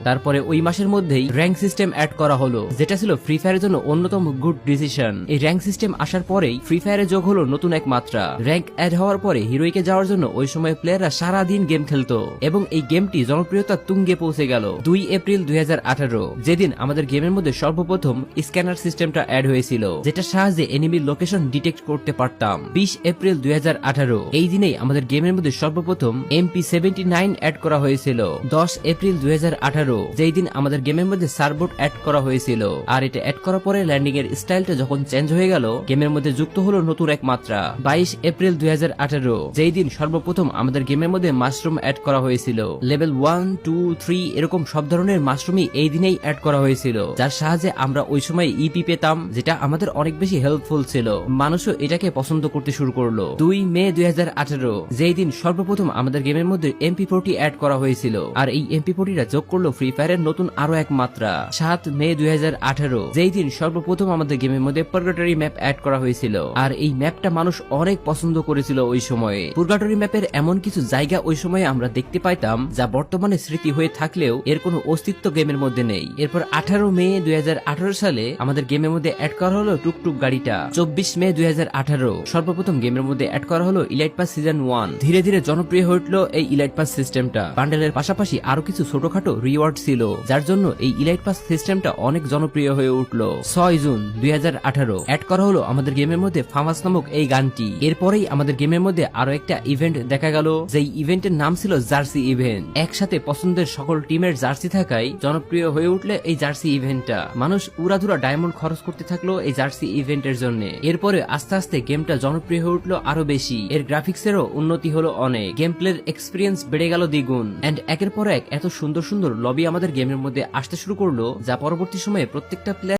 তারপরে ওই মাসের মধ্যেই র্যাঙ্ক সিস্টেম অ্যাড করা হলো, যেটা ছিল ফ্রি ফায়ারের জন্য অন্যতম গুড ডিসিশন। এই র্যাঙ্ক সিস্টেম আসার পরেই ফ্রি ফায়ারে যোগ হলো নতুন এক মাত্রা। র্যাঙ্ক অ্যাড হওয়ার পরে হিরোইকে যাওয়ার জন্য ওই সময় প্লেয়াররা সারাদিন গেম খেলতো এবং এই গেমটি জনপ্রিয়তা তুঙ্গে পৌঁছে গেল 2 এপ্রিল 2018, যেদিন আমাদের গেমের মধ্যে সর্বপ্রথম স্ক্যানার সিস্টেমটা অ্যাড হয়েছিল, যেটা সাহায্যে এনিমির লোকেশন ডিটেক্ট করতে পারতাম। 20 এপ্রিল 2018 এই দিনেই আমাদের গেমের মধ্যে সর্বপ্রথম MP79 অ্যাড করা হয়েছিল। 10 এপ্রিল 2018 যেই দিন আমাদের গেমের মধ্যে সার্বোট অ্যাড করা হয়েছিল, আর এটা অ্যাড করার পরে ল্যান্ডিং এর স্টাইলটা যখন চেঞ্জ হয়ে গেল, গেমের মধ্যে যুক্ত হলো নতুন এক মাত্রা। 22 এপ্রিল 2018 যেই দিন সর্বপ্রথম আমাদের গেমের মধ্যে মাশরুম অ্যাড করা হয়েছিল। লেভেল 1, 2, 3 এরকম সব ধরনের মাশরুমই এই দিনেই অ্যাড করা হয়েছিল, যার সাহায্যে আমরা ওই সময় ইপি পেতাম, যেটা আমাদের অনেক বেশি হেল্পফুল ছিল। মানুষও এটাকে পছন্দ করতে শুরু করলো। 2 মে 2018 যেই দিন সর্বপ্রথম আমাদের গেমের মধ্যে MP40 অ্যাড করা হয়েছিল, আর এই MP40টা যোগ করলো ফ্রি ফায়ারের নতুন আরো এক মাত্রা। 7 মে 2018 যেই দিন সর্বপ্রথম আমাদের গেমের মধ্যে পার্গাটরি ম্যাপ অ্যাড করা হয়েছিল, আর এই ম্যাপটা মানুষ অনেক পছন্দ করেছিল ওই সময়ে। পার্গাটরি ম্যাপের এমন কিছু জায়গা ওই সময়ে আমরা দেখতে পাইতাম যা বর্তমানে স্মৃতি হয়ে থাকলেও এর কোনো অস্তিত্ব গেমের মধ্যে নেই। এরপর 18 মে 2018 সালে আমাদের গেমের মধ্যে অ্যাড করা হলো টুকটুক গাড়িটা। 24 মে 2018 সর্বপ্রথম গেমের মধ্যে অ্যাড করা হলো ইলাইট পাস সিজন 1। ধীরে ধীরে জনপ্রিয় হয়ে উঠলো এই ইলাইট পাস সিস্টেমটা। বান্ডেলের পাশাপাশি আরো কিছু ছোটখাটো রিওয়ার্ড ছিল, যার জন্য এই ইলাইট পাস সিস্টেমটা অনেক জনপ্রিয় হয়ে উঠলো। 6 জুন 2018 অ্যাড করা হলো আমাদের গেমের মধ্যে ফামাস নামক এই গানটি। এরপরেই আমাদের গেমের মধ্যে আরো একটা ইভেন্ট দেখা গেল, যেই ইভেন্টের নাম ছিল জার্সি ইভেন্ট। একসাথে পছন্দের সকল টিমের জার্সি থাকায় জনপ্রিয় হয়ে উঠলে এই জার্সি ইভেন্টটা। মানুষ উড়াধুরা ডায়মন্ড খরচ করতে থাকলো এই জার্সি ইভেন্টের জন্য। এরপরে আস্তে আস্তে গেমটা জনপ্রিয় হয়ে উঠলো আরো বেশি। এর গ্রাফিক্সেরও উন্নতি হলো অনেক, গেম প্লের এক্সপিরিয়েন্স বেড়ে গেল দ্বিগুণ, এন্ড একের পর এক এত সুন্দর সুন্দর লবি আমাদের গেমের মধ্যে আসতে শুরু করলো, যা পরবর্তী সময়ে প্রত্যেকটা প্লেয়ার